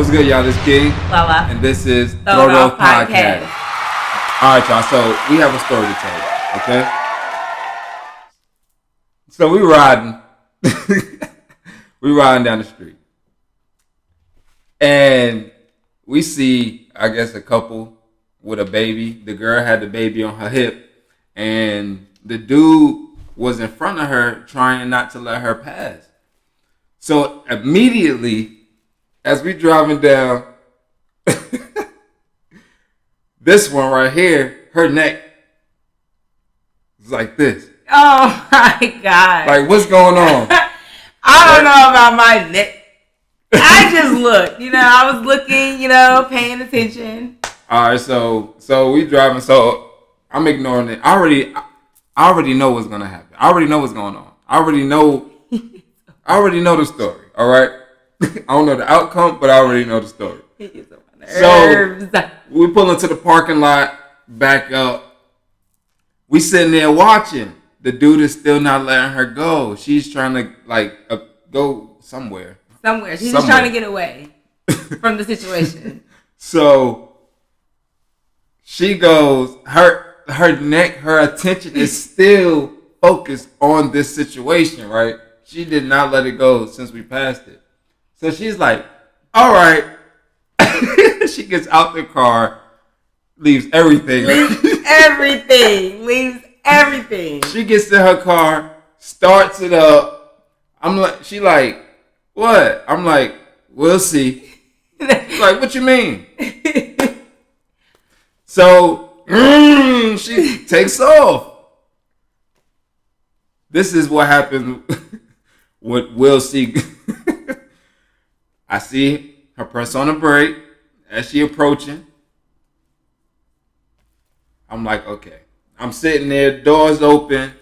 What's good, y'all? This is King. Lala. And this is Throwedoff Podcast. Alright, y'all. So we have a story to tell you, okay? So we riding. we riding down the street. And we see, I guess, a couple with a baby. The girl had the baby on her hip. And the dude was in front of her trying not to let her pass. So immediately, as we driving down, this one right here, her neck is like this. Oh my God. Like, what's going on? I don't know about my neck. I just looked, I was looking, paying attention. All right, so we driving, so I'm ignoring it. I already know what's going to happen. I already know what's going on. I already know the story, all right? I don't know the outcome, but I already know the story. So we pull into the parking lot, back up. We sitting there watching. The dude is still not letting her go. She's trying to go somewhere. She's just trying to get away from the situation. So she goes. Her neck, her attention is still focused on this situation, right? She did not let it go since we passed it. So she's like, all right. She gets out the car, leaves everything. Leaves everything. She gets in her car, starts it up. She like, what? I'm like, we'll see. She's like, what you mean? So she takes off. This is what happens with we'll see. I see her press on the brake as she approaching. I'm like, okay. I'm sitting there, doors open.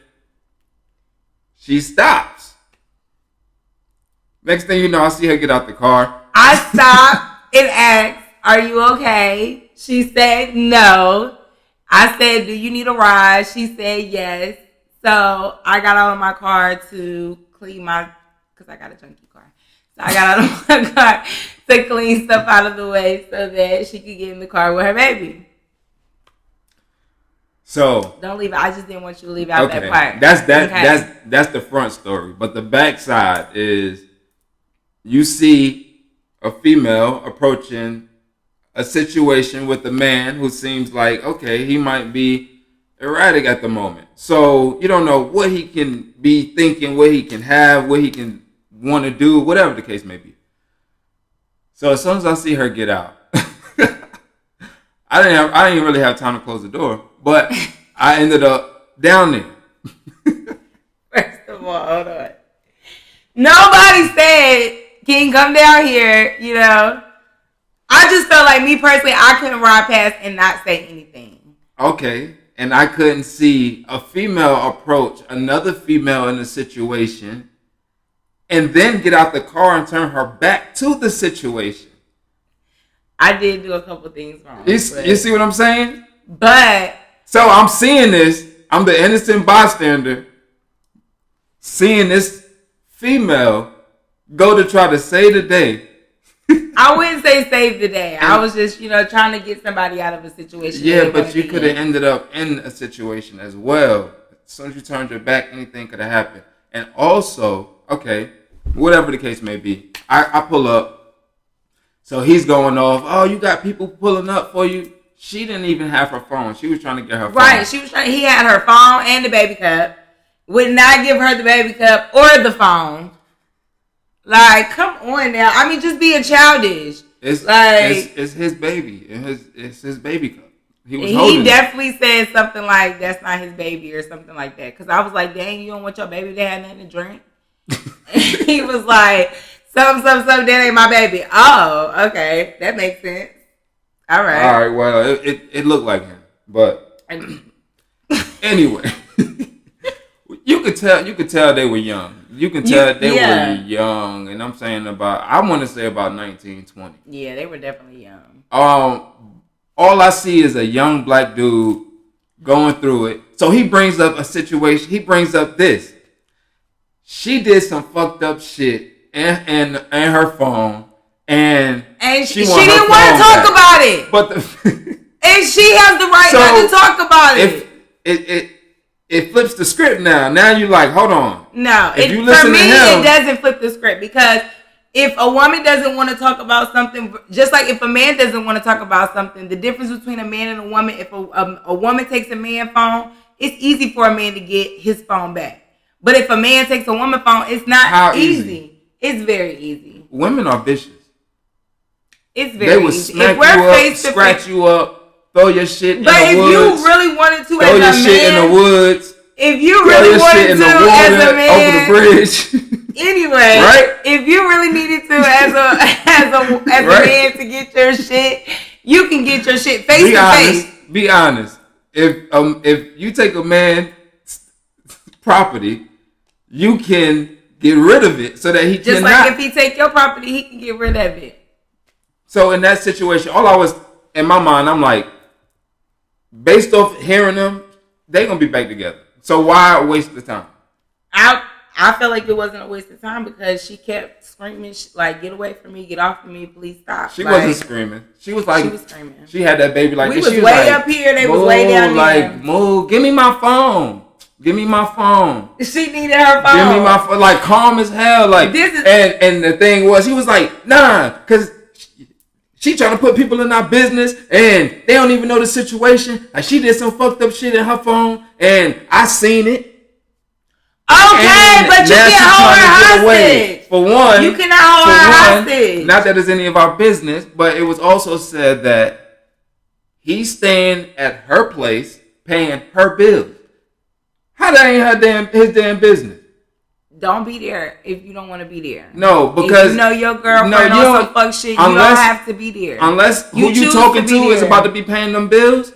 She stops. Next thing you know, I see her get out the car. I stopped and asked, are you okay? She said no. I said, do you need a ride? She said yes. So I got out of my car to clean because I got a junkie car. So I got out of my car to clean stuff out of the way so that she could get in the car with her baby. So don't leave it. I just didn't want you to leave out that part. That's the front story. But the back side is you see a female approaching a situation with a man who seems like, okay, he might be erratic at the moment. So you don't know what he can be thinking, what he can have, what he can want to do, whatever the case may be. So as soon as I see her get out, I didn't really have time to close the door, but I ended up down there. First of all, hold on. Nobody said, King, come down here, I just felt like, me personally, I couldn't ride past and not say anything. Okay. And I couldn't see a female approach another female in a situation and then get out the car and turn her back to the situation. I did do a couple things wrong. You see what I'm saying? But so I'm seeing this. I'm the innocent bystander seeing this female go to try to save the day. I wouldn't say save the day. I was just, trying to get somebody out of a situation. Yeah, but you could have ended up in a situation as well. As soon as you turned your back, anything could have happened. And also, okay, whatever the case may be, I pull up. So he's going off. Oh, you got people pulling up for you. She didn't even have her phone. She was trying to get her phone. Right. He had her phone and the baby cup. Would not give her the baby cup or the phone. Like, come on now. I mean, just being childish. It's his baby. It's his baby cup. He definitely said something like, that's not his baby or something like that. Because I was like, dang, you don't want your baby to have nothing to drink? He was like, something, that ain't my baby. Oh, okay. That makes sense. All right. Well, it looked like him. But anyway, you could tell they were young. You can tell they were young. And I'm saying I want to say about 19, 20. Yeah, they were definitely young. All I see is a young black dude going through it. So he brings up a situation. He brings up this. She did some fucked up shit and her phone, and she didn't want to talk about it. But and she has the right not to talk about it. It flips the script now. Now you're like, hold on. No, for me, it doesn't flip the script because if a woman doesn't want to talk about something, just like if a man doesn't want to talk about something, the difference between a man and a woman, if a woman takes a man's phone, it's easy for a man to get his phone back. But if a man takes a woman's phone, it's not easy. It's very easy. Women are vicious. It's very easy. They would smack you up, scratch you up, throw your shit in the woods. But if you really wanted to throw your shit in the woods. If you really wanted to as a man. Over the bridge. Anyway, right? If you really needed to as a man to get your shit, you can get your shit face to face. Be honest. If you take a man's property, you can get rid of it so that he just cannot. Like if he take your property, he can get rid of it. So in that situation, all I was in my mind, I'm like, based off hearing them, they gonna be back together. So why waste the time? I felt like it wasn't a waste of time because she kept screaming, like, get away from me, get off of me, please stop. She wasn't screaming. She was like, screaming. She had that baby like this. We was way up here, they was way down there. Like, move, give me my phone. Give me my phone. She needed her phone. Give me my phone. Like, calm as hell. Like, and the thing was, he was like, nah, because she trying to put people in our business and they don't even know the situation. Like, she did some fucked up shit in her phone and I seen it. Okay, but you can't hold her hostage. For one, you cannot hold her hostage. Not that it's any of our business, but it was also said that he's staying at her place, paying her bills. How that ain't his damn business? Don't be there if you don't want to be there. No, because if you know your girlfriend on some fuck shit, you don't have to be there. Unless who you talking to is about to be paying them bills.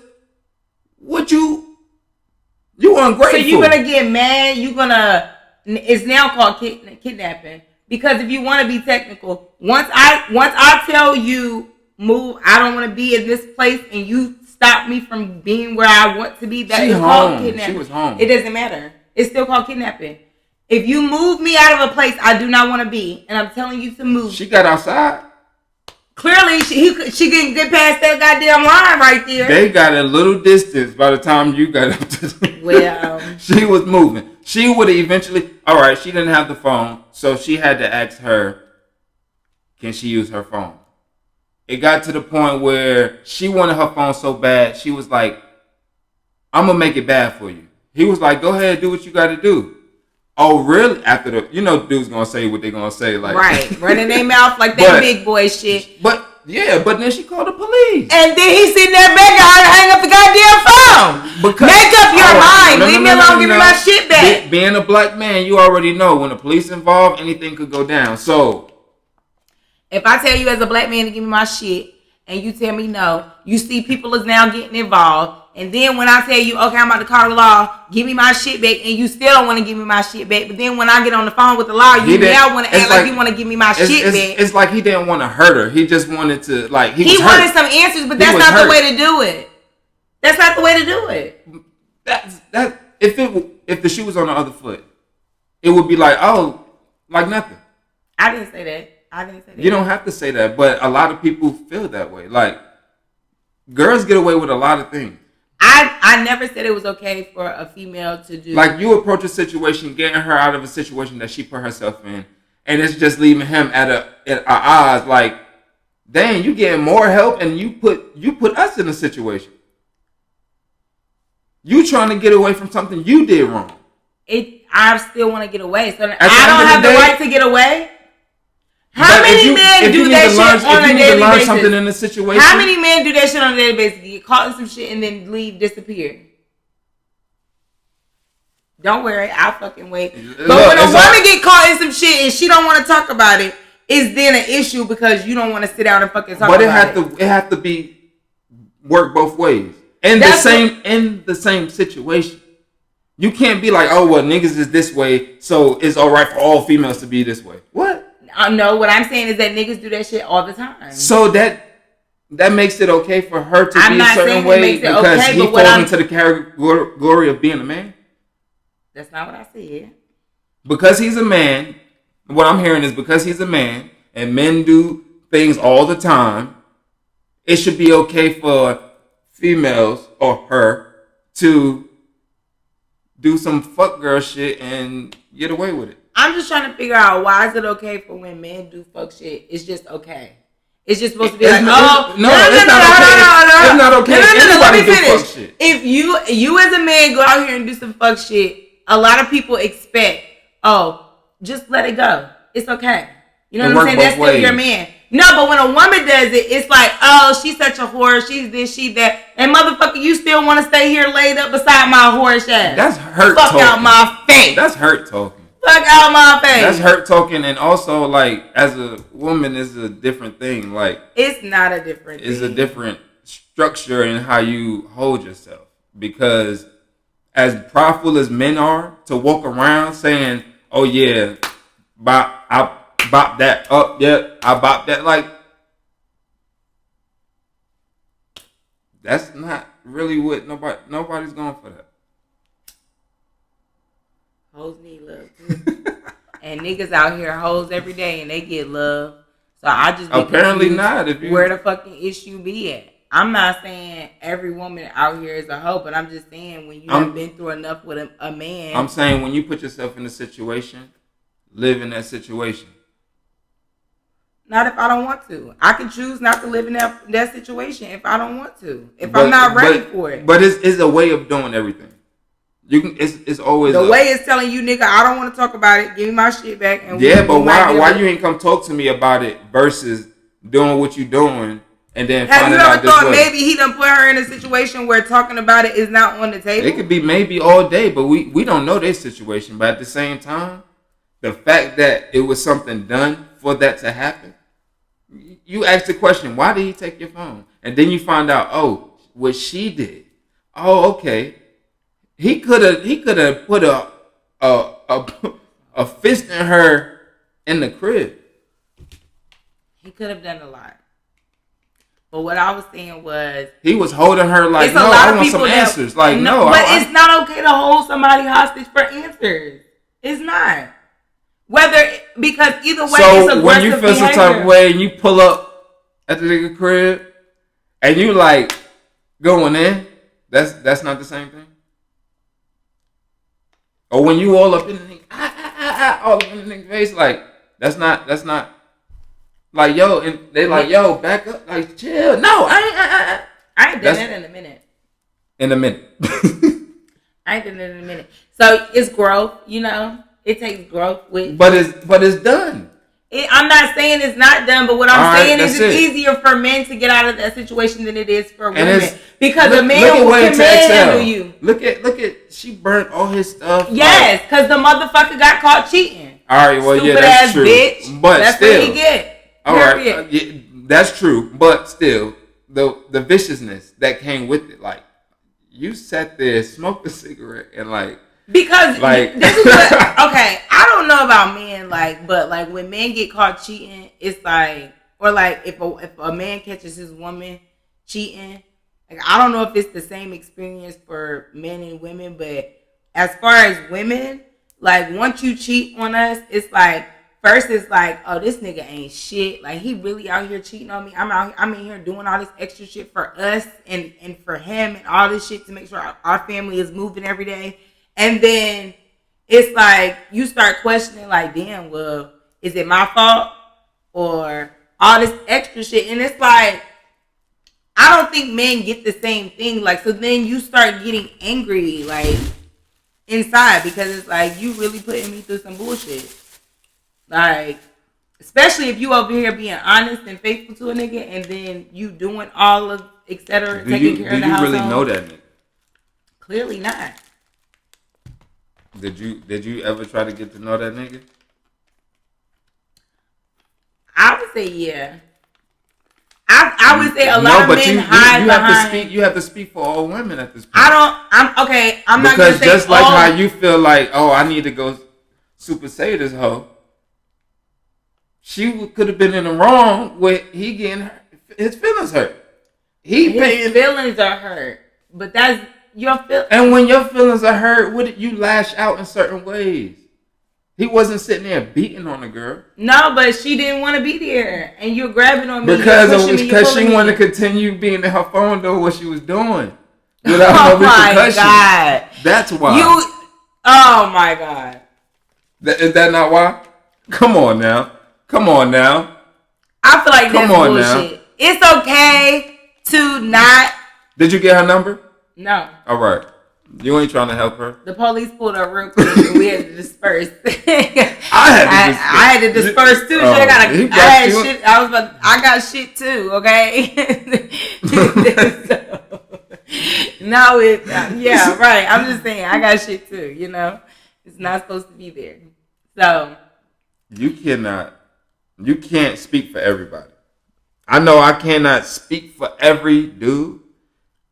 You ungrateful. So you're gonna get mad. It's now called kidnapping. Because if you want to be technical, once I tell you move, I don't want to be in this place, and you stop me from being where I want to be, that is called kidnapping. She was home. It doesn't matter. It's still called kidnapping. If you move me out of a place I do not want to be, and I'm telling you to move, she got outside. Clearly, she can get past that goddamn line right there. They got a little distance by the time you got up to. Well, she was moving. She would have eventually. All right, she didn't have the phone, so she had to ask her, "Can she use her phone?" It got to the point where she wanted her phone so bad, she was like, "I'm gonna make it bad for you." He was like, "Go ahead, do what you got to do." Oh, really? After dude's gonna say what they gonna say, like right, running their mouth like that big boy shit. But then she called the police, and then he's sitting there begging her to hang up the goddamn phone. Make up your mind. Leave me alone. Give me my shit back. Being a black man, you already know when the police involved, anything could go down. So, if I tell you as a black man to give me my shit, and you tell me no, you see people is now getting involved. And then when I tell you, okay, I'm about to call the law, give me my shit back, and you still don't want to give me my shit back. But then when I get on the phone with the law, you now want to act like you want to give me my shit back. It's like he didn't want to hurt her. He just wanted to, like, he wanted some answers, but that's not the way to do it. That's not the way to do it. If the shoe was on the other foot, it would be like, oh, like nothing. I didn't say that. You don't have to say that, but a lot of people feel that way. Like, girls get away with a lot of things. I never said it was okay for a female to do. Like, you approach a situation, getting her out of a situation that she put herself in, and it's just leaving him at odds. Like, dang, you getting more help, and you put us in a situation. You trying to get away from something you did wrong. I still want to get away, so I don't have the right to get away. How many men do that shit on a daily basis? Something in the situation. How many men do that shit on a daily basis? Get caught in some shit and then leave, disappear. Don't worry, I'll fucking wait. But when a woman get caught in some shit and she don't want to talk about it, it's then an issue because you don't want to sit down and fucking talk about it. But it have to be work both ways in the same situation. You can't be like, oh well, niggas is this way, so it's all right for all females to be this way. What? No, what I'm saying is that niggas do that shit all the time. So that makes it okay for her to be a certain way because he falls into the category of being a man? That's not what I said. Because he's a man, what I'm hearing is because he's a man and men do things all the time, it should be okay for females or her to do some fuck girl shit and get away with it. I'm just trying to figure out why is it okay for when men do fuck shit? It's just okay. It's just supposed to be it's not okay. It's not okay. Let me finish. If you as a man go out here and do some fuck shit, a lot of people expect, just let it go. It's okay. You know what I'm saying? That's still your man. No, but when a woman does it, it's like, she's such a whore. She's this, she that. And motherfucker, you still want to stay here laid up beside my whorish ass. That's hurt talking. Fuck out my face. That's hurt talking. Fuck out my face. That's hurt talking. And also, like, as a woman, is a different thing. Like, it's not a different thing. It's a different structure in how you hold yourself. Because as prideful as men are, to walk around saying, oh, yeah, I bop that up, yeah, I bop that, like, that's not really what nobody's going for that. Hoes need love too. And niggas out here hoes every day and they get love. So I just apparently not. Where the fucking issue be at? I'm not saying every woman out here is a hoe, but I'm just saying when you have been through enough with a man. I'm saying when you put yourself in a situation, live in that situation. Not if I don't want to. I can choose not to live in that situation if I don't want to. I'm not ready for it. But it's a way of doing everything. You can. It's always the way it's telling you, nigga, I don't want to talk about it. Give me my shit back. And but why you ain't come talk to me about it versus doing what you doing and then finding out this way? Have you ever thought maybe he done put her in a situation where talking about it is not on the table? It could be maybe all day, but we don't know their situation. But at the same time, the fact that it was something done for that to happen. You ask the question, why did he take your phone? And then you find out, what she did. Oh, okay. He could have put a fist in her in the crib. He could have done a lot. But what I was saying was he was holding her like, no, I want some answers. Like, no. But it's not okay to hold somebody hostage for answers. It's not. Because either way, it's aggressive So when you feel some type of way and you pull up at the nigga crib and you like going in, that's not the same thing. Or when you all up in the nigga, all up in the nigga face, like that's not like yo, and they like yo, back up, like chill. No, I ain't done that in a minute. In a minute. I ain't done that in a minute. So it's growth, you know. It takes growth with. But it's done. I'm not saying it's not done, but what I'm saying is it's easier for men to get out of that situation than it is for women. Because a man can handle you. Look at she burnt all his stuff. Yes, because the motherfucker got caught cheating. All right, well, stupid that's ass true. Bitch. But that's still, what he get. All right, that's true. But still, the viciousness that came with it, like you sat there, smoked a cigarette, and like. Because this is what okay, I don't know about men but when men get caught cheating, it's like or like if a man catches his woman cheating, like I don't know if it's the same experience for men and women, but as far as women, like once you cheat on us, it's like first it's like, oh, this nigga ain't shit. Like he really out here cheating on me. I'm in here doing all this extra shit for us and for him and all this shit to make sure our family is moving every day. And then it's like you start questioning like, damn, well, is it my fault? Or all this extra shit. And it's like, I don't think men get the same thing. Like, so then you start getting angry, like, inside. Because it's like, you really putting me through some bullshit. Like, especially if you over here being honest and faithful to a nigga. And then you doing all of, et cetera, taking care of the household. Do you really know that nigga? Clearly not. Did you ever try to get to know that nigga? I would say yeah. I would say a lot of men hide behind. You have to speak for all women at this point. I'm okay. I'm not gonna say just like how you feel like, oh, I need to go super say this hoe. She could have been in the wrong with he getting his feelings hurt. His feelings are hurt, but that's. And when your feelings are hurt, you lash out in certain ways. He wasn't sitting there beating on the girl. No, but she didn't want to be there, and you're grabbing on me because she wanted to continue being in her phone doing what she was doing without no repercussions. God. That's why. Oh my God. Is that not why? Come on now. I feel like that's bullshit. Now. It's okay to not. Did you get her number? No. All right. You ain't trying to help her. The police pulled up real quick and we had to disperse. I had to disperse too. I got shit too, okay? Yeah, right. I'm just saying, I got shit too, you know? It's not supposed to be there. So. You can't speak for everybody. I know I cannot speak for every dude.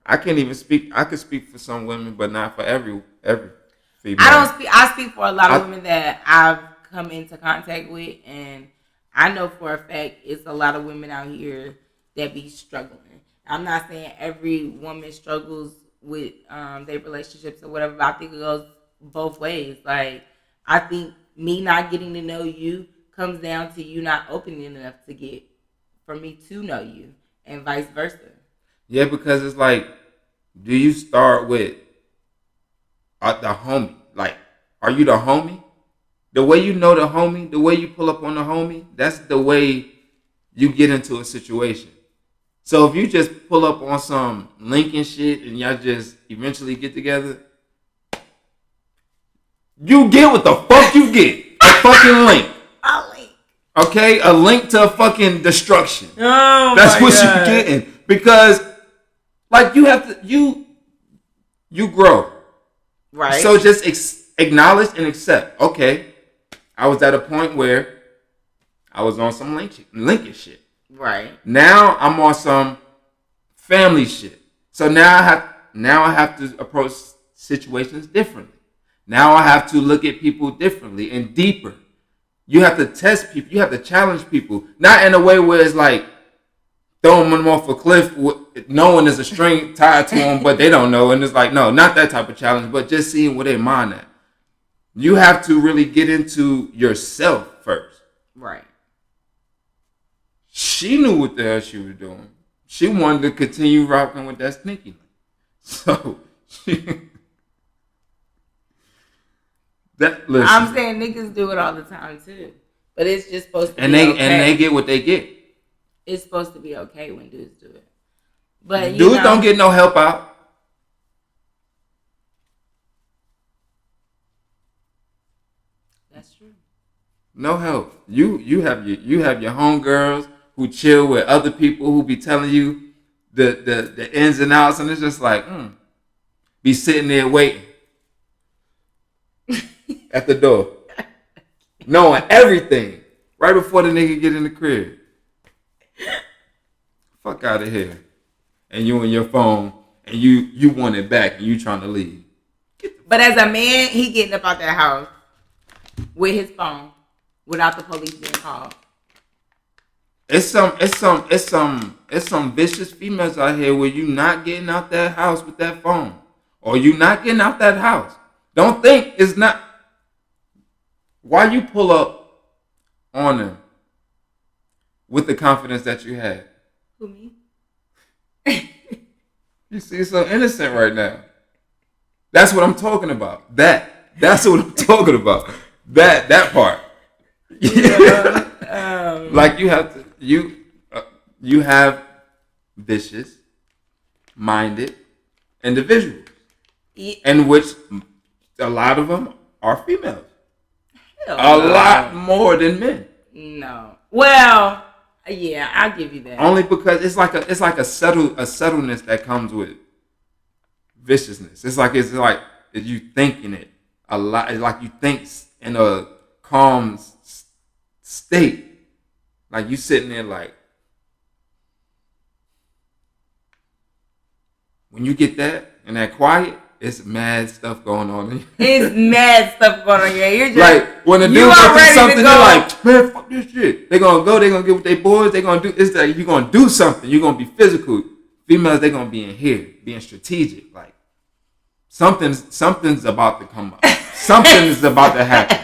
I can't even speak. I could speak for some women, but not for every female. I speak for a lot of women that I've come into contact with, and I know for a fact it's a lot of women out here that be struggling. I'm not saying every woman struggles with their relationships or whatever, but I think it goes both ways. Like, I think me not getting to know you comes down to you not opening enough for me to know you, and vice versa. Yeah, because it's like, do you start with the homie? Like, are you the homie? The way you know the homie, the way you pull up on the homie, that's the way you get into a situation. So if you just pull up on some Lincoln shit and y'all just eventually get together, you get what the fuck you get. A fucking link. A link. Okay? A link to a fucking destruction. Oh, that's what you're getting. Because, like, you have to, you grow. Right. So just acknowledge and accept. Okay, I was at a point where I was on some Lincoln shit. Right. Now I'm on some family shit. So now I have to approach situations differently. Now I have to look at people differently and deeper. You have to test people. You have to challenge people. Not in a way where it's like throwing them off a cliff knowing there's a string tied to them, but they don't know. And it's like, no, not that type of challenge, but just seeing where they mind at. You have to really get into yourself first. Right. She knew what the hell she was doing. She wanted to continue rocking with that sneaky. So, listen. I'm saying niggas do it all the time too. But it's just supposed to be okay. And they get what they get. It's supposed to be okay when dudes do it. But dudes don't get no help out. That's true. No help. You have your homegirls who chill with other people who be telling you the ins and outs, and it's just like, be sitting there waiting at the door, knowing everything right before the nigga get in the crib. Fuck out of here. And you on your phone and you want it back and you trying to leave. But as a man, he getting up out that house with his phone without the police being called. It's some vicious females out here where you not getting out that house with that phone. Or you not getting out that house. Don't think it's not. Why you pull up on them with the confidence that you had? Who, me? You see, so innocent right now. That's what I'm talking about. That's what I'm talking about. That part. Yeah. Like you have to, you have vicious, minded individuals, in which a lot of them are females. Lot more than men. No. Well. Yeah, I'll give you that. Only because it's like a subtleness that comes with viciousness. It's like you thinking it a lot. It's like you think in a calm state. Like you sitting there like, when you get that and that quiet, it's mad stuff going on. It's mad stuff going on here. You're just like when a dude goes do something, you're like, man, fuck this shit. They're gonna get with their boys. They're gonna do. It's like you're gonna do something. You're gonna be physical. Females, they're gonna be in here, being strategic. Like something's about to come up. Something is about to happen.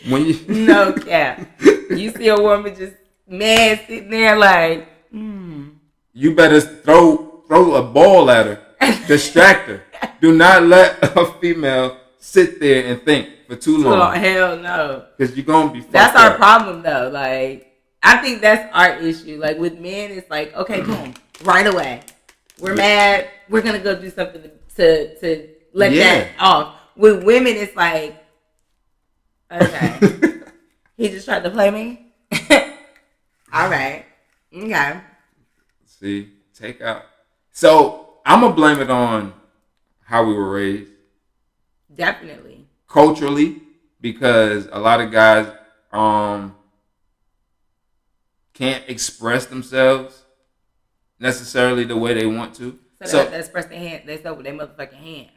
When you no cap. You see a woman just mad sitting there like, you better throw a ball at her, distract her. Do not let a female sit there and think for too long. Hell no. Because you're gonna be fucked That's up. our problem though. Like, I think that's our issue. Like with men, it's like, okay, boom, right away. We're mad. We're gonna go do something to let that off. With women, it's like, okay, he just tried to play me. All right, okay. See, take out. So I'm gonna blame it on how we were raised. Definitely. Culturally, because a lot of guys can't express themselves necessarily the way they want to. So they have to express their hand. They stuff with their motherfucking hands.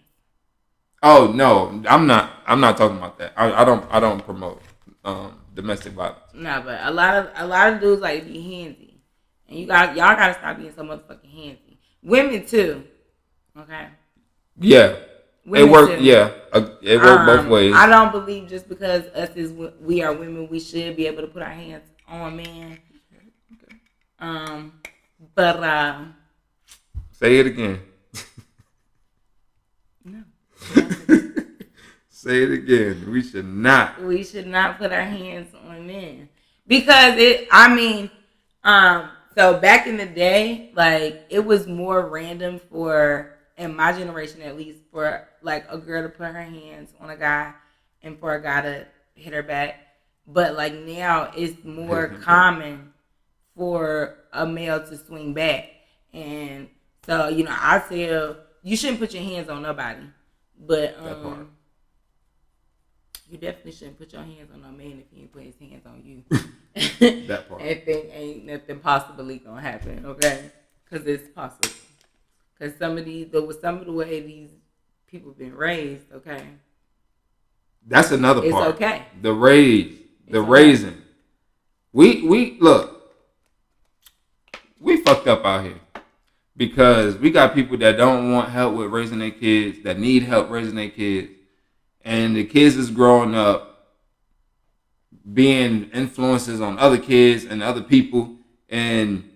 Oh no, I'm not talking about that. I don't promote domestic violence. No, but a lot of dudes like to be handsy, and y'all gotta stop being so motherfucking handsy. Women too. Okay. Yeah. Women it worked. Too. Yeah, it worked both ways. I don't believe just because we are women, we should be able to put our hands on men. Okay. But say it again. No. Say it again. We should not. We should not put our hands on men because so back in the day, like it was more random for, in my generation at least, for like a girl to put her hands on a guy and for a guy to hit her back. But like now it's more common for a male to swing back. And so, I tell you shouldn't put your hands on nobody. But you definitely shouldn't put your hands on no man if he ain't put his hands on you. That part. And ain't nothing possibly gonna happen, okay? Because it's possible. Because some of the way these people been raised, okay? That's another part. It's okay. The raising. Okay. We look. We fucked up out here because we got people that don't want help with raising their kids, that need help raising their kids, and the kids is growing up being influences on other kids and other people. And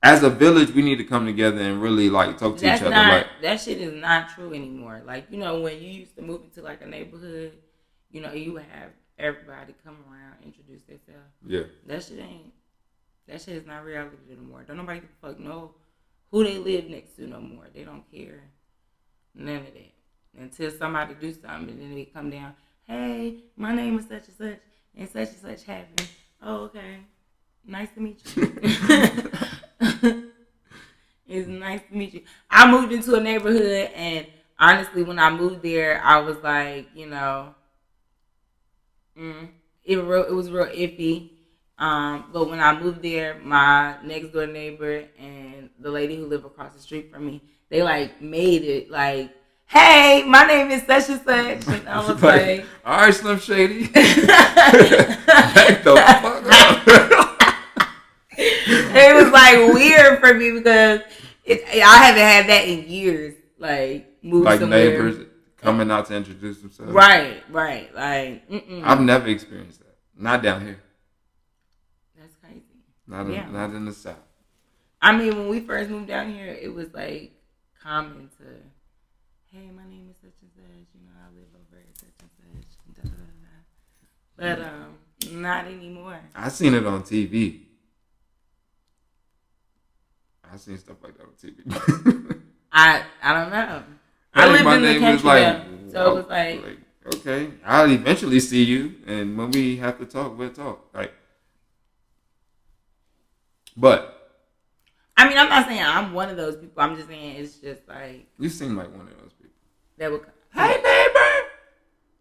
as a village, we need to come together and really like talk to each other. That shit is not true anymore. Like, when you used to move into like a neighborhood, you would have everybody come around, introduce themselves. Yeah. That shit is not reality anymore. Don't nobody give a fuck know who they live next to no more. They don't care. None of that. Until somebody do something and then they come down, hey, my name is such and such happened. Oh, okay. Nice to meet you. It's nice to meet you. I moved into a neighborhood, and honestly, when I moved there, I was like, it was real iffy. But when I moved there, my next door neighbor and the lady who lived across the street from me, they like made it like, hey, my name is such and such. And I was like, all right, Slim Shady. Back the fuck up. It was like weird for me because I haven't had that in years. Like, like somewhere. Neighbors coming out to introduce themselves. Right. Like, I've never experienced that. Not down here. That's crazy. Not in the South. I mean, when we first moved down here, it was like common to, hey, my name is such and such. I live over at such and such. But not anymore. I seen it on TV. I seen stuff like that on TV. I don't know. I lived in the country, so it was like, okay, I'll eventually see you, and when we have to talk, we'll talk. But I mean, I'm not saying I'm one of those people. I'm just saying it's just like you seem like one of those people. That would, hey neighbor.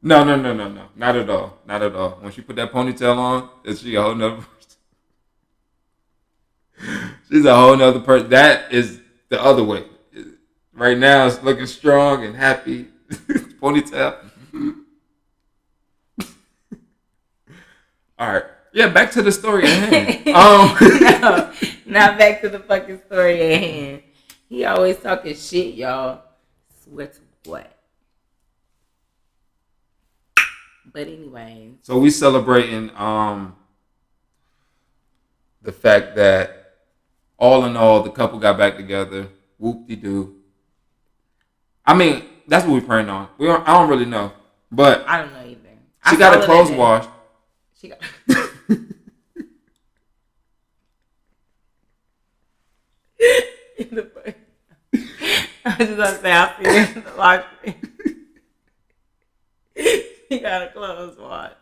No, not at all. When she put that ponytail on, is she a whole nother person? She's a whole nother person. That is the other way. Right now, it's looking strong and happy. Ponytail. All right. Yeah, back to the story at hand. No, not back to the fucking story at hand. He always talking shit, y'all. Swear to what? But anyway. So we celebrating the fact that all in all the couple got back together. Whoop-de-doo. I mean, that's what we're praying on. I don't really know. But I don't know either. She got her clothes washed. She got I was just gonna say I see her in the laundry. She got her clothes washed.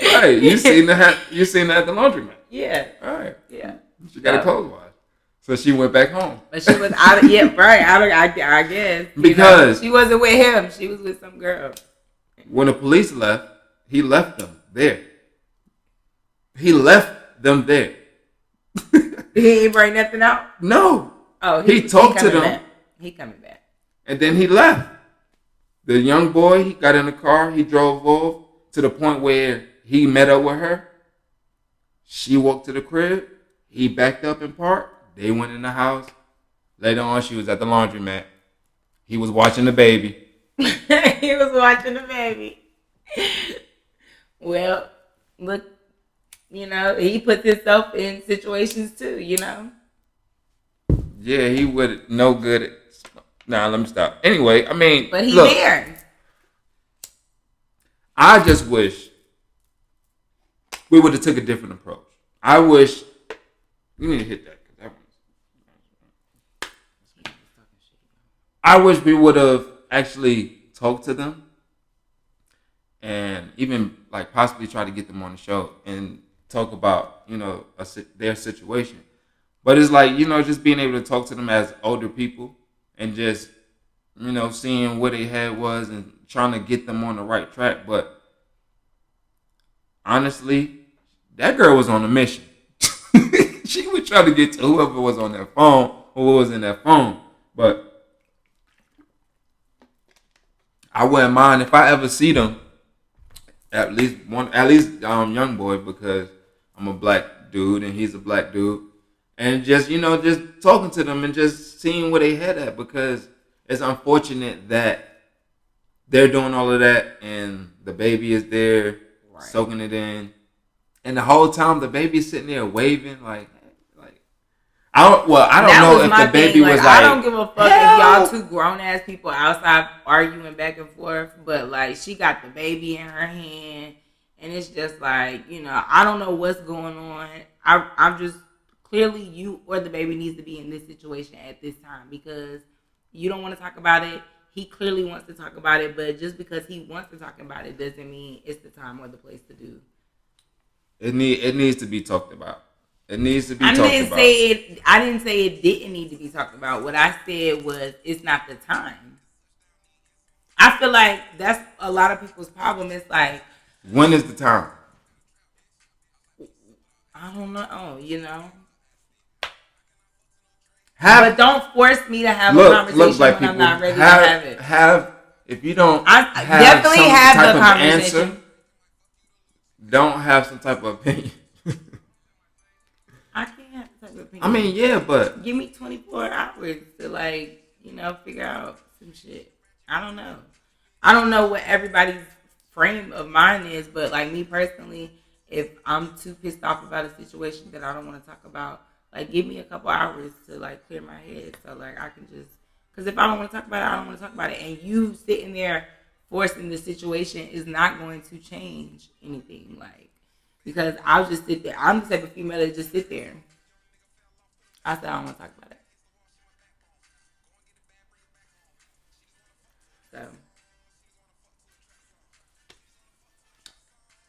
Right. You seen that at the laundromat. Yeah. All right. Yeah. She got her clothes washed. So she went back home. But she was out of I guess. Because she wasn't with him. She was with some girl. When the police left, he left them there. He left them there. He ain't bring nothing out? No. Oh, he talked to them. Back. He coming back. And then he left. The young boy, he got in the car. He drove off to the point where he met up with her. She walked to the crib. He backed up and parked. They went in the house. Later on, she was at the laundromat. He was watching the baby. He was watching the baby. Well, look, he puts himself in situations too, Yeah, he would no good at... Nah, let me stop. Anyway, I mean... But he's there. I just wish we would have took a different approach. I wish... You need to hit that. I wish we would have actually talked to them and even like possibly try to get them on the show and talk about, their situation. But it's like, just being able to talk to them as older people and just, seeing what their head was and trying to get them on the right track. But honestly, that girl was on a mission. She would try to get to whoever was on that phone or who was in that phone. But I wouldn't mind if I ever see them, at least young boy, because I'm a black dude and he's a black dude, and just just talking to them and just seeing where they head at, because it's unfortunate that they're doing all of that and the baby is there soaking it in, and the whole time the baby's sitting there waving like. I don't know if the baby was like. I don't give a fuck if y'all two grown ass people outside arguing back and forth, but like she got the baby in her hand, and it's just like I don't know what's going on. I'm just clearly you or the baby needs to be in this situation at this time because you don't want to talk about it. He clearly wants to talk about it, but just because he wants to talk about it doesn't mean it's the time or the place to do. It needs to be talked about. It needs to be talked about. I didn't say it didn't need to be talked about. What I said was it's not the time. I feel like that's a lot of people's problem. It's like, when is the time? I don't know, but don't force me to have a conversation when I'm not ready to have it. If you don't definitely have the conversation. Answer, don't have some type of opinion. I can't have some type of opinion. I mean, yeah, but give me 24 hours to figure out some shit. I don't know. I don't know what everybody's frame of mind is, but like me personally, if I'm too pissed off about a situation that I don't want to talk about, like give me a couple hours to like clear my head, so like I can just, because if I don't want to talk about it, I don't want to talk about it, and you sitting there forcing the situation is not going to change anything, like. Because I'll just sit there. I'm the type of female that just sit there. I said I don't want to talk about it. So.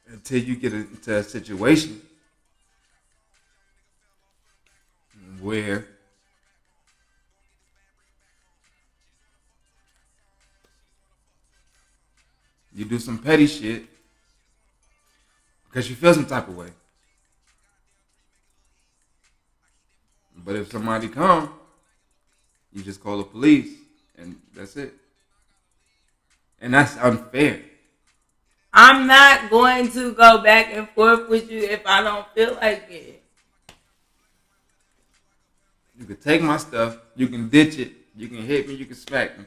Until you get into a situation where you do some petty shit because you feel some type of way. But if somebody come, you just call the police and that's it. And that's unfair. I'm not going to go back and forth with you if I don't feel like it. You can take my stuff, you can ditch it, you can hit me, you can smack me.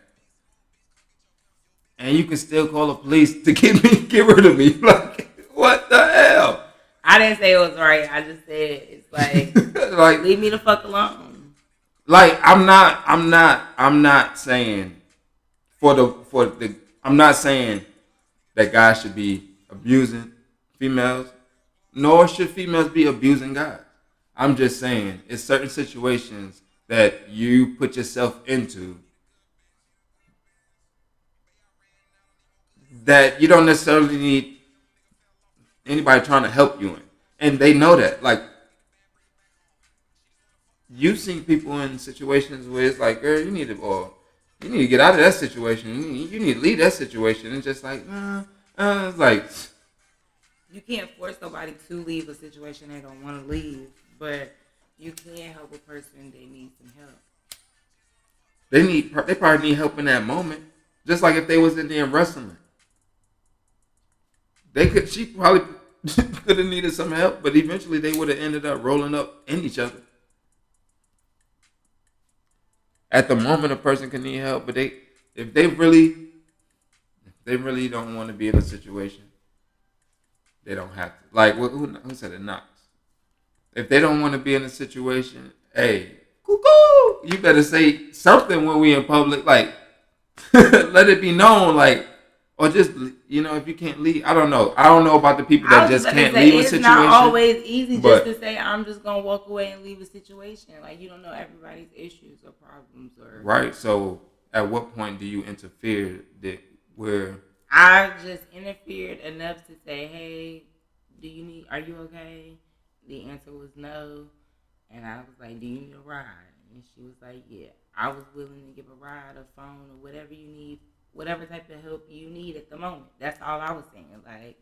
and you can still call the police to get rid of me. Like, what the hell? I didn't say it was right. I just said it's like, like, leave me the fuck alone. Like, I'm not saying I'm not saying that guys should be abusing females, nor should females be abusing guys. I'm just saying it's certain situations that you put yourself into that you don't necessarily need anybody trying to help you in. And they know that. Like, you've seen people in situations where it's like, girl, you need to get out of that situation. You need to leave that situation. And just like, it's like, you can't force somebody to leave a situation they don't want to leave, but you can help a person that needs some help. They probably need help in that moment. Just like if they was in there wrestling. She probably could have needed some help, but eventually they would have ended up rolling up in each other. At the moment, a person can need help, but if they really don't want to be in a situation, they don't have to. Like, who said it? Knox. If they don't want to be in a situation, hey, cuckoo, you better say something when we in public. Like, let it be known. Like, or just, if you can't leave, I don't know. I don't know about the people that just can't leave a situation. It's not always easy just to say, I'm just going to walk away and leave a situation. Like, you don't know everybody's issues or problems. Right. So, at what point do you interfere where... I just interfered enough to say, hey, are you okay? The answer was no. And I was like, do you need a ride? And she was like, yeah. I was willing to give a ride, a phone, or whatever you need. Whatever type of help you need at the moment. That's all I was saying. Like,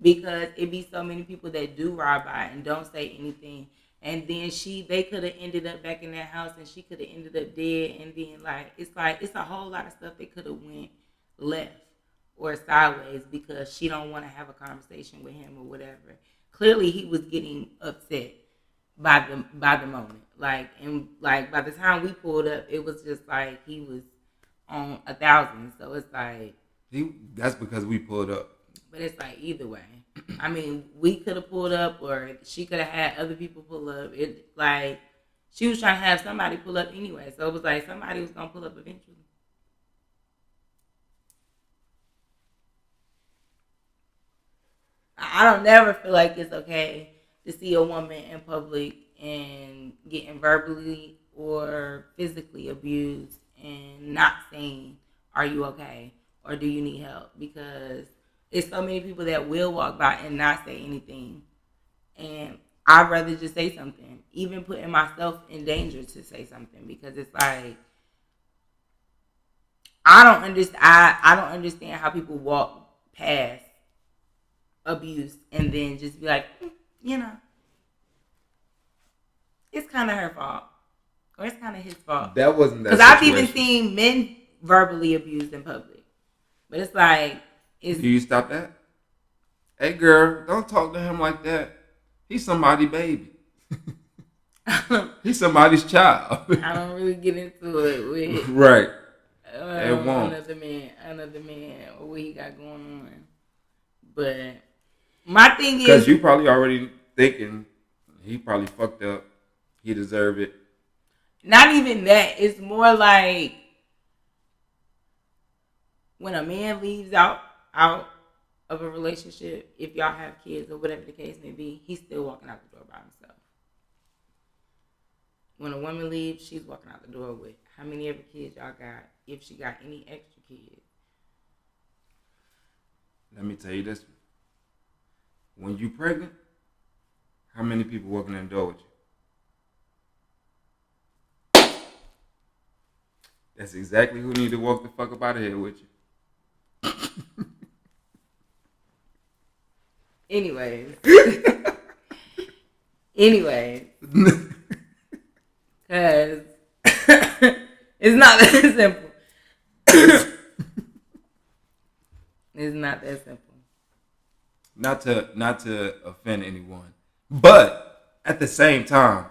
because it be so many people that do ride by and don't say anything. And then they could have ended up back in that house and she could have ended up dead. And then it's a whole lot of stuff that could have went left or sideways because she don't want to have a conversation with him or whatever. Clearly he was getting upset by the moment. By the time we pulled up, it was just like he was on 1,000, so it's like that's because we pulled up. But it's like either way. I mean, we could have pulled up, or she could have had other people pull up. It like she was trying to have somebody pull up anyway, so it was like somebody was gonna pull up eventually. I don't never feel like it's okay to see a woman in public and getting verbally or physically abused and not saying, are you okay? Or do you need help? Because it's so many people that will walk by and not say anything. And I'd rather just say something, even putting myself in danger to say something, because it's like, I don't understand how people walk past abuse and then just be like, it's kind of her fault. Or it's kind of his fault. That wasn't that. Because I've even seen men verbally abused in public. But it's like... Do you stop that? Hey, girl, don't talk to him like that. He's somebody's baby. He's somebody's child. I don't really get into it with... Right. It won't. Another man, or what he got going on. But my thing is... Because you probably already thinking he probably fucked up. He deserved it. Not even that. It's more like when a man leaves out of a relationship, if y'all have kids or whatever the case may be, he's still walking out the door by himself. When a woman leaves, she's walking out the door with how many other kids y'all got, if she got any extra kids. Let me tell you this. When you pregnant, how many people walking in the door with you? That's exactly who need to walk the fuck up out of here with you. Anyways. Because it's not that simple. It's not that simple. Not to offend anyone. But at the same time,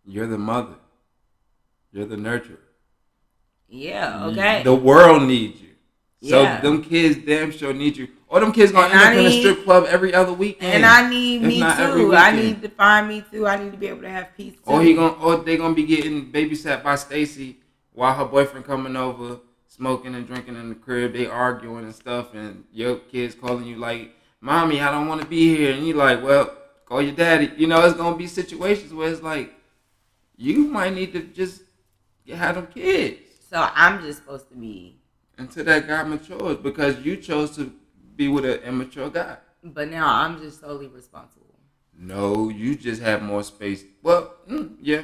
you're the mother. You're the nurturer. Yeah, okay. The world needs you. So Yeah. them kids damn sure need you. Or them kids gonna end up in a strip club every other weekend. And I need me too. I need to find me too. I need to be able to have peace too. Or they gonna be getting babysat by Stacy while her boyfriend coming over, smoking and drinking in the crib. They arguing and stuff, and your kids calling you like, "Mommy, I don't want to be here," and you like, "Well, call your daddy." You know, it's gonna be situations where it's like, you might need to just have them kids. So I'm just supposed to be until that guy matures, because you chose to be with an immature guy. But now I'm just solely responsible. No, you just have more space. Well, yeah.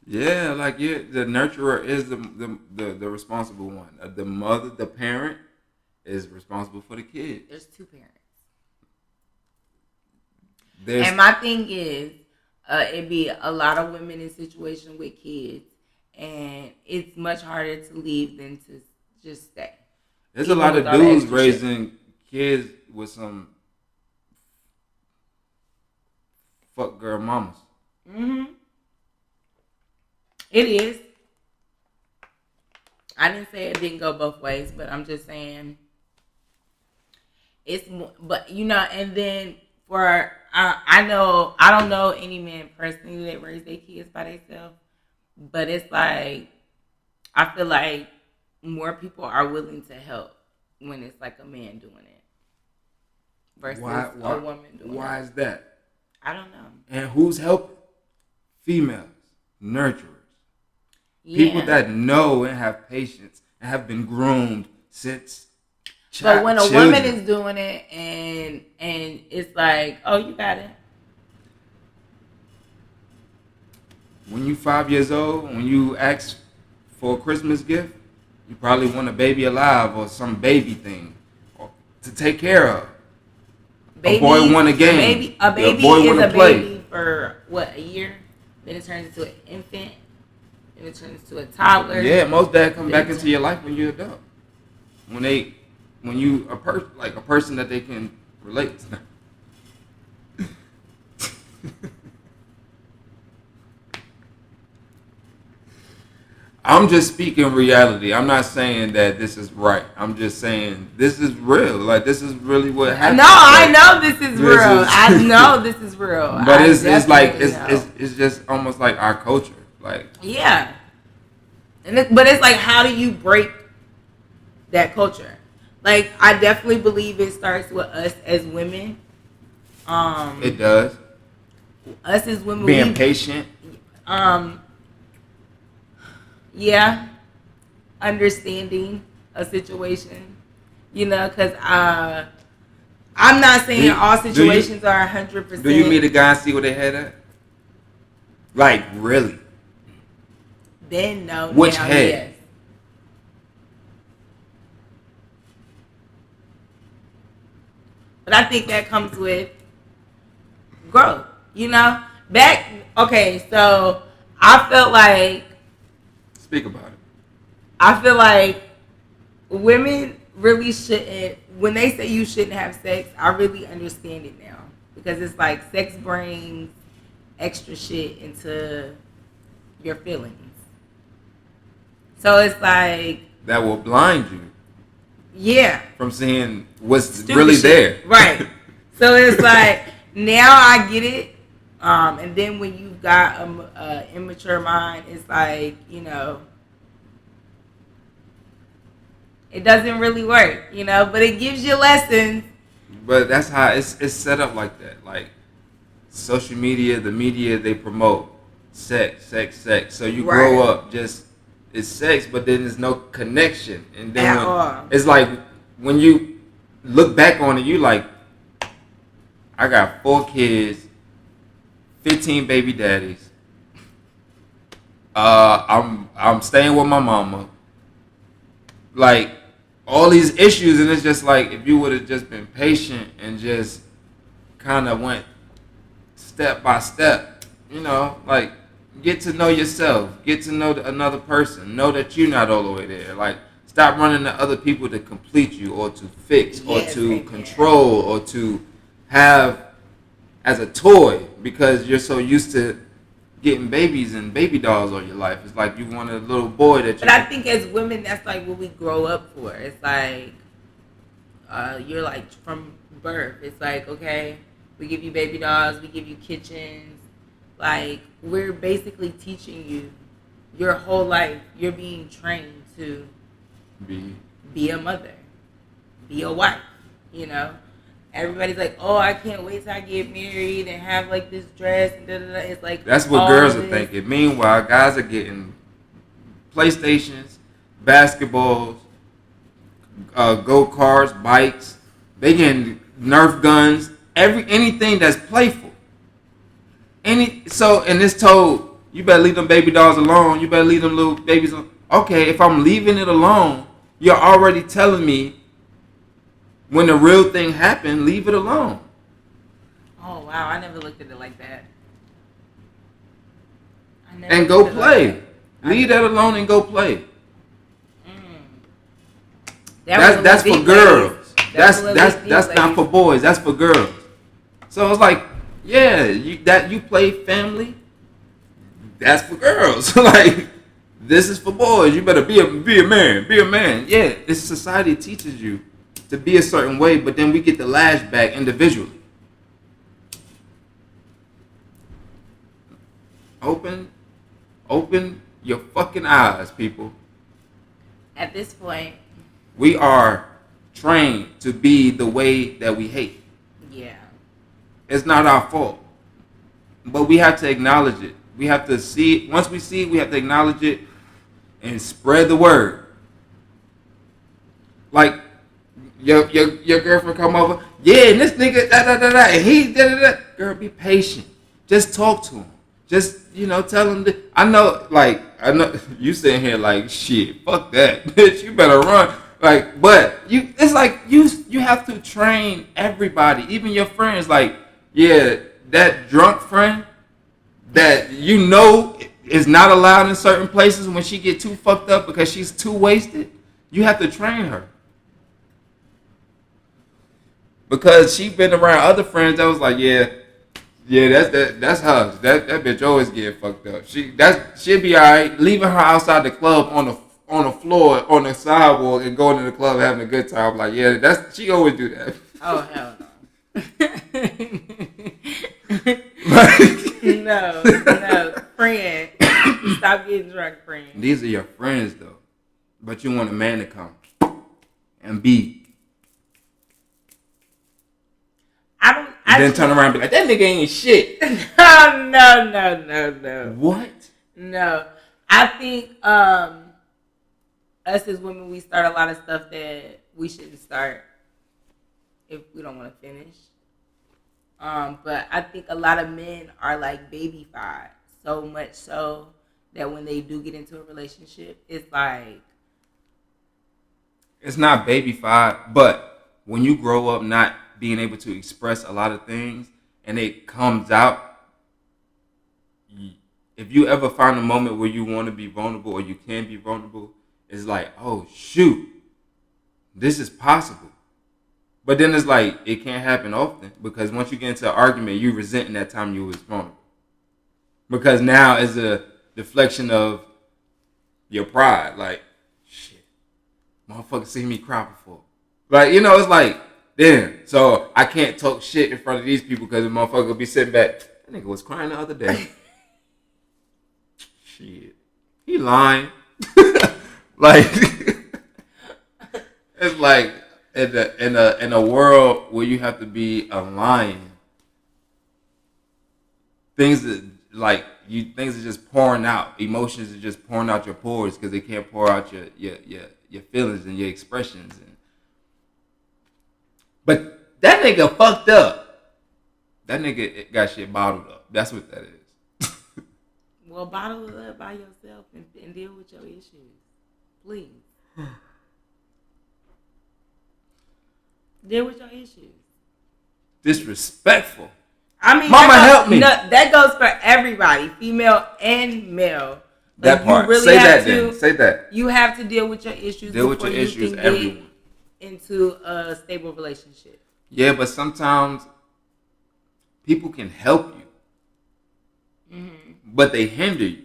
Yeah, like the nurturer is the responsible one. The mother, the parent, is responsible for the kid. There's two parents. And my thing is, it'd be a lot of women in situation with kids, and it's much harder to leave than to just stay. There's a lot of dudes raising kids with some fuck girl mamas. Mm-hmm. It is. I didn't say it didn't go both ways, but I'm just saying it's. But you know, and then for I don't know any men personally that raise their kids by themselves, but it's like I feel like more people are willing to help when it's like a man doing it versus a woman doing it. Why is that? I don't know. And who's helping? Females, nurturers. Yeah. People that know and have patience and have been groomed since But when a woman is doing it and it's like, oh, you got it. When you 5 years old, when you ask for a Christmas gift, you probably want a baby alive or some baby thing to take care of. A boy won a game. A baby is a baby for what, a year? Then it turns into an infant. Then it turns into a toddler. Yeah, most dads come back into your life when you're adult. When you a person that they can relate to. I'm just speaking reality. I'm not saying that this is right. I'm just saying this is real. Like, this is really what happened. No, I know this is real. I know this is real. But it's like it's just almost like our culture. Like, yeah. But it's like, how do you break that culture? Like, I definitely believe it starts with us as women. It does. Us as women being patient. Yeah, understanding a situation, you know, because I'm not saying all situations are 100%. Do you meet a guy and see what they had at? Like, really? Then no. Which now, head? Yes. But I think that comes with growth, you know? Okay, so I felt like... Speak about it. I feel like women really shouldn't, when they say you shouldn't have sex, I really understand it now. Because it's like sex brings extra shit into your feelings. So it's like... That will blind you. Yeah. From seeing what's stupid really shit. There. Right. So it's like, now I get it. And then when you've got an immature mind, it's like, you know, it doesn't really work, you know, but it gives you lessons. But that's how it's set up like that. Like, social media, the media, they promote sex. So you grow up just, it's sex, but then there's no connection. And then it's like, when you look back on it, you like, I got 4 kids, 15 baby daddies. I'm staying with my mama. Like, all these issues, and it's just like, if you would have just been patient and just kind of went step by step, you know, like, get to know yourself, get to know another person, know that you're not all the way there. Like, stop running to other people to complete you or to fix or to control or to have as a toy, because you're so used to getting babies and baby dolls all your life. It's like you want a little boy that you. But I think as women, that's like what we grow up for. It's like you're like from birth. It's like, okay, we give you baby dolls, we give you kitchens. Like, we're basically teaching you your whole life. You're being trained to be a mother, be a wife, you know. Everybody's like, oh, I can't wait till I get married and have like this dress and da da da. It's like, that's what girls are thinking. Meanwhile, guys are getting PlayStations, basketballs, go-karts, bikes. They getting Nerf guns, anything that's playful. And it's told, you better leave them baby dolls alone. You better leave them little babies alone. Okay, if I'm leaving it alone, you're already telling me when the real thing happened, leave it alone. Oh, wow. I never looked at it like that. And go play. Leave that alone and go play. That's for girls. That's not for boys. That's for girls. So it's like, yeah, you play family. That's for girls. Like, this is for boys. You better be a man. Be a man. Yeah, this society teaches you to be a certain way, but then we get the lash back individually. Open your fucking eyes, people. At this point, we are trained to be the way that we hate. Yeah. It's not our fault. But we have to acknowledge it. We have to see it. Once we see it, we have to acknowledge it and spread the word. Like, your girlfriend come over, yeah, and this nigga, da da da da, and he da da da. Girl, be patient. Just talk to him. Just, tell him that. I know you sitting here like, shit, fuck that, bitch. You better run. Like, but it's like you have to train everybody, even your friends. Like, yeah, that drunk friend that is not allowed in certain places when she get too fucked up because she's too wasted. You have to train her. Because she been around other friends that was like, yeah, that's her. That bitch always get fucked up. She'll be alright leaving her outside the club on the floor on the sidewalk and going to the club having a good time. Like, yeah, she always do that. Oh hell no. no, friend. Stop getting drunk, friend. These are your friends though, but you want a man to come and be. Then turn around and be like, that nigga ain't shit. No. What? No. I think us as women, we start a lot of stuff that we shouldn't start if we don't want to finish. But I think a lot of men are like babyfied, so much so that when they do get into a relationship, it's like... It's not babyfied, but when you grow up not being able to express a lot of things and it comes out, if you ever find a moment where you want to be vulnerable or you can be vulnerable, it's like, oh shoot, this is possible. But then it's like, it can't happen often because once you get into an argument, you resenting that time you was vulnerable. Because now it's a deflection of your pride. Like, shit, motherfucker see me cry before. Like, it's like, damn, so I can't talk shit in front of these people because the motherfucker will be sitting back. That nigga was crying the other day. Shit. He lying. Like, it's like in a world where you have to be a lion, things are just pouring out. Emotions are just pouring out your pores because they can't pour out your feelings and your expressions. But that nigga fucked up. That nigga got shit bottled up. That's what that is. Well, bottle it up by yourself and deal with your issues. Please. Deal with your issues. Disrespectful. I mean, Mama, help me. No, that goes for everybody, female and male. That part. You really Say have that then. Say that. You have to deal with your issues. Deal with your issues, everyone. Into a stable relationship. Yeah, but sometimes people can help you. Mm-hmm. But they hinder you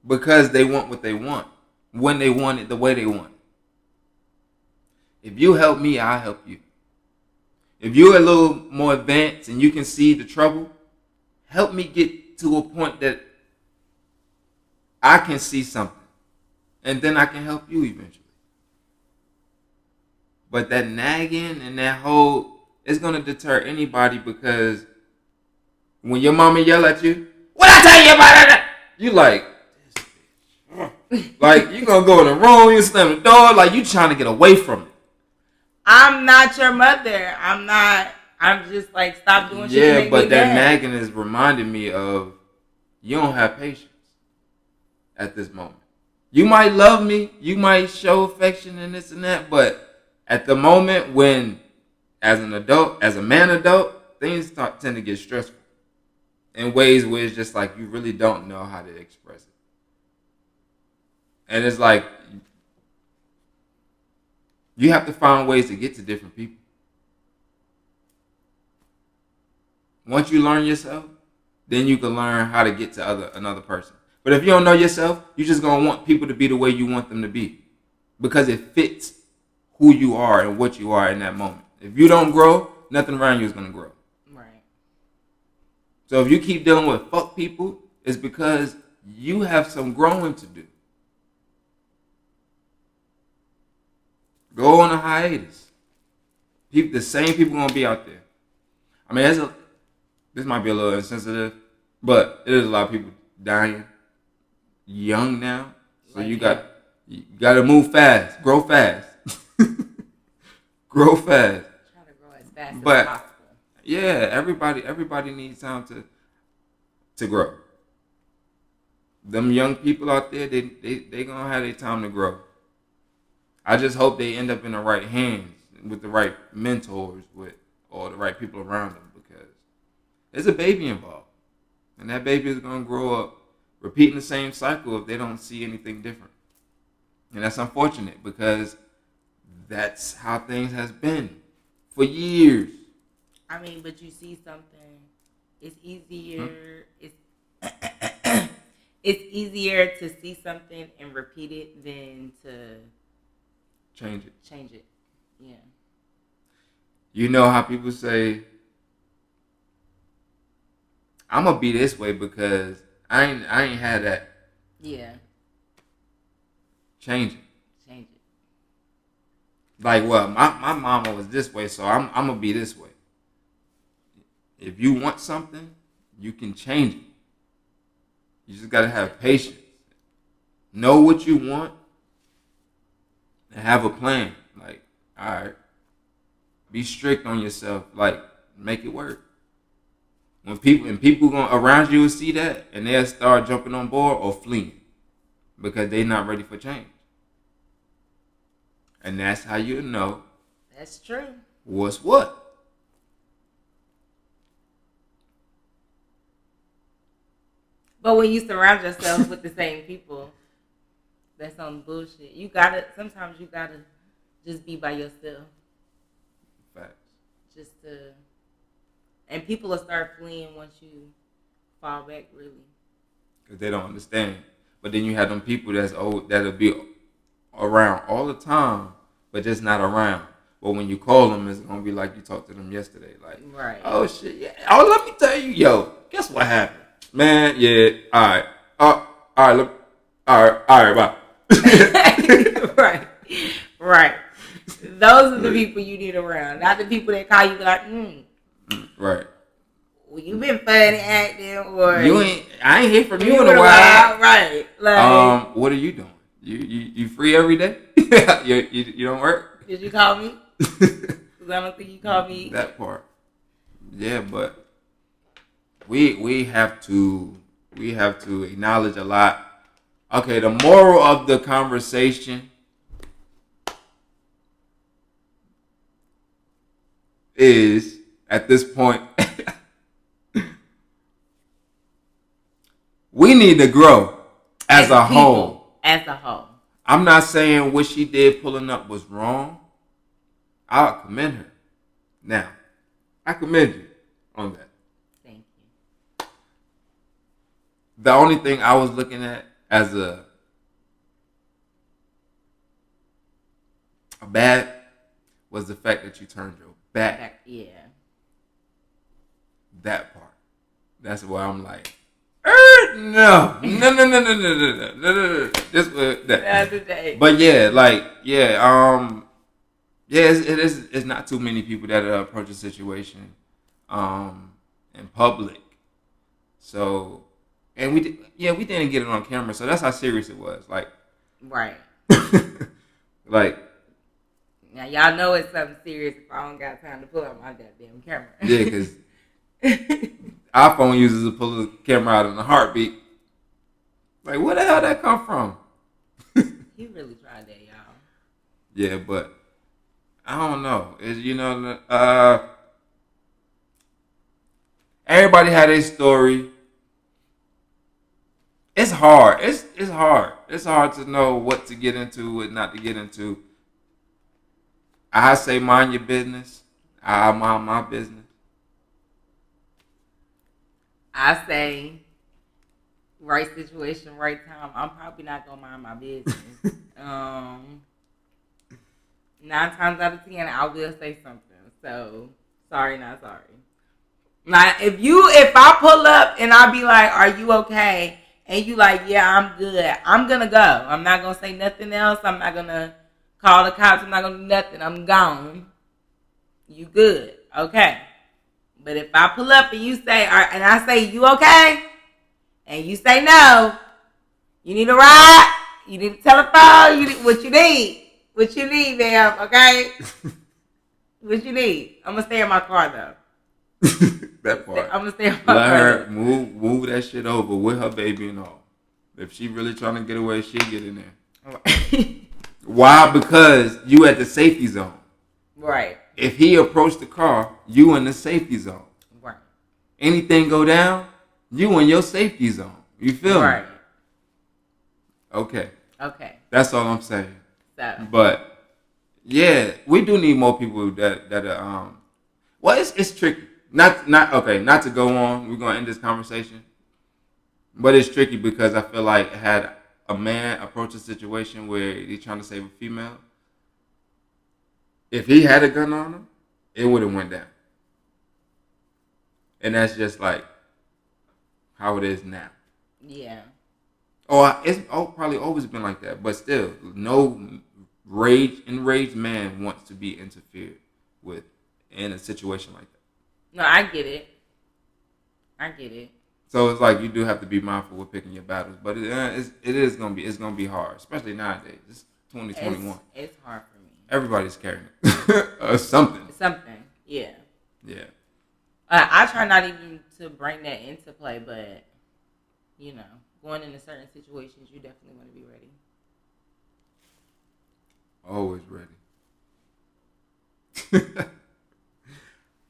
because they want what they want when they want it the way they want it. If you help me, I'll help you. If you're a little more advanced and you can see the trouble, help me get to a point that I can see something. And then I can help you eventually. But that nagging and that whole, it's going to deter anybody, because when your mama yell at you, what I tell you about it? You like, like you going to go in the room, you slam the door, like you trying to get away from it. I'm not your mother. I'm just like, stop doing shit. Yeah, but that nagging is reminding me of, you don't have patience at this moment. You might love me, you might show affection and this and that, but at the moment when, as an adult, as a man adult, things tend to get stressful in ways where it's just like you really don't know how to express it. And it's like, you have to find ways to get to different people. Once you learn yourself, then you can learn how to get to another person. But if you don't know yourself, you're just going to want people to be the way you want them to be, because it fits who you are and what you are in that moment. If you don't grow, nothing around you is going to grow. Right. So if you keep dealing with fuck people, it's because you have some growing to do. Go on a hiatus. The same people going to be out there. I mean, this might be a little insensitive, but there's a lot of people dying young now. So you got to move fast, grow fast. Grow fast. Try to grow as fast as possible. Yeah, everybody needs time to grow. Them young people out there, they gonna have their time to grow. I just hope they end up in the right hands with the right mentors or the right people around them, because there's a baby involved. And that baby is gonna grow up repeating the same cycle if they don't see anything different. And that's unfortunate, because that's how things has been for years. I mean, but you see something, it's easier. It's easier to see something and repeat it than to change it. Yeah. You know how people say, I'm gonna be this way because I ain't had that. Yeah. Change it. Like, well, my mama was this way, so I'm gonna be this way. If you want something, you can change it. You just gotta have patience. Know what you want and have a plan. Like, all right, be strict on yourself. Like, make it work. When people around you will see that, and they'll start jumping on board or fleeing because they're not ready for change. And that's how you know. That's true. What's what? But when you surround yourself with the same people, that's some bullshit. Sometimes you gotta just be by yourself. Facts. And people will start fleeing once you fall back, really. Because they don't understand. But then you have them people that's old, that'll be around all the time, but just not around. But when you call them, it's gonna be like you talked to them yesterday. Like, right. Oh shit, yeah. Oh, let me tell you, yo, guess what happened? Man, yeah, alright. Alright, bye. Right. Those are the people you need around, not the people that call you like, Right. Well, you been funny acting, or I ain't hear from you in a while. Right. Like, what are you doing? You free every day? you don't work? Did you call me? Because I don't think you called me. That part. Yeah, but we have to acknowledge a lot. Okay, the moral of the conversation is, at this point, we need to grow as a whole. As a whole. I'm not saying what she did pulling up was wrong. I'll commend her. Now, I commend you on that. Thank you. The only thing I was looking at as a bad was the fact that you turned your back. Yeah. That part. That's why I'm like, no. Just that. The other day. But it's not too many people that approach a situation in public. So, and we didn't get it on camera, so that's how serious it was. Like, right. Like, now y'all know it's something serious if I don't got time to pull out my goddamn camera. Yeah, because iPhone users will pull the camera out in a heartbeat. Like, where the hell that come from? He really tried that, y'all. Yeah, but I don't know. Everybody had a story. It's hard. It's hard. It's hard to know what to get into, what not to get into. I say mind your business. I mind my business. I say right situation, right time. I'm probably not gonna mind my business. 9 times out of 10, I will say something. So sorry, not sorry. Now, if I pull up and I be like, "Are you okay?" and you like, "Yeah, I'm good," I'm gonna go. I'm not gonna say nothing else. I'm not gonna call the cops. I'm not gonna do nothing. I'm gone. You good? Okay. But if I pull up and you say, and I say, "You okay?" and you say no, you need a ride. You need a telephone. What you need? What you need, ma'am? Okay. What you need? I'm gonna stay in my car though. That part. I'm gonna stay in my car. Let her move that shit over with her baby and all. If she really trying to get away, she'll get in there. Why? Because you at the safety zone. Right. If he approached the car, you in the safety zone. Right. Anything go down, you in your safety zone. You feel me? Right. Okay. That's all I'm saying. So. But yeah, we do need more people that well, it's tricky. Not to go on. We're gonna end this conversation. But it's tricky because I feel like had a man approach a situation where he's trying to save a female, if he had a gun on him, it would have went down. And that's just like how it is now. Yeah. It's probably always been like that. But still, no enraged man wants to be interfered with in a situation like that. No, I get it. So it's like you do have to be mindful with picking your battles, but it's gonna be hard, especially nowadays. It's 2021. It's hard for me. Everybody's carrying it. Something. Yeah. Yeah. I try not even to bring that into play, but going into certain situations, you definitely want to be ready. Always ready.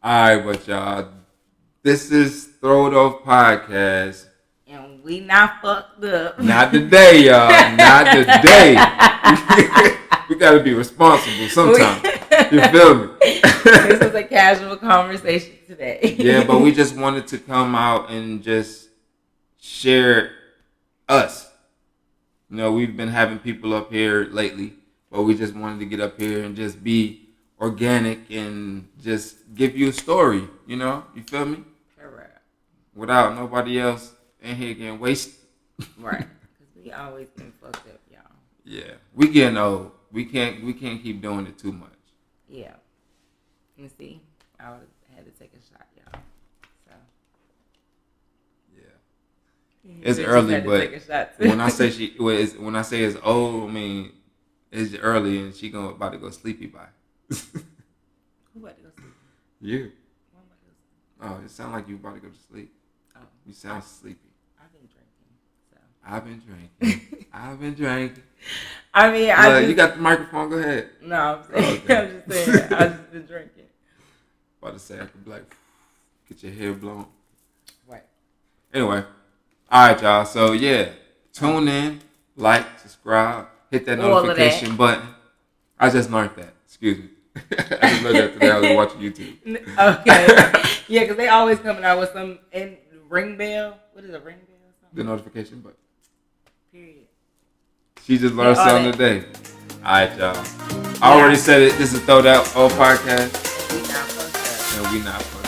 All right, but y'all, this is Throwedoff Podcast. And we not fucked up. Not today, y'all. Not today. We got to be responsible sometimes. You feel me? This was a casual conversation today. Yeah, but we just wanted to come out and just share us. We've been having people up here lately, but we just wanted to get up here and just be organic and just give you a story. You feel me? Correct. Without nobody else in here getting wasted. Right. Because we always been fucked up, y'all. Yeah. We getting old. We can't keep doing it too much. Yeah. You see, I had to take a shot, y'all. So. Yeah. It's early, but when I say it's old, I mean it's early and she about to go sleepy by. Who about to go sleep? You. Oh, it sounds like you about to go to sleep. Oh. You sound sleepy. I've been drinking. I've been drinking. I mean, you got the microphone. Go ahead. No, I'm saying, okay. I'm just saying. I've just been drinking. About to say I could be like, get your hair blown. Right. Anyway, all right, y'all. So yeah, tune in, like, subscribe, hit that notification button. I just learned that. Excuse me. I just learned that today. I was watching YouTube. Okay. Yeah, because they always coming out with some ring bell. What is a ring bell or the notification button. Period. She just learned something today. Alright, y'all. I already said it. This is Throwedoff Podcast. We not fucked up. And we not fucked up.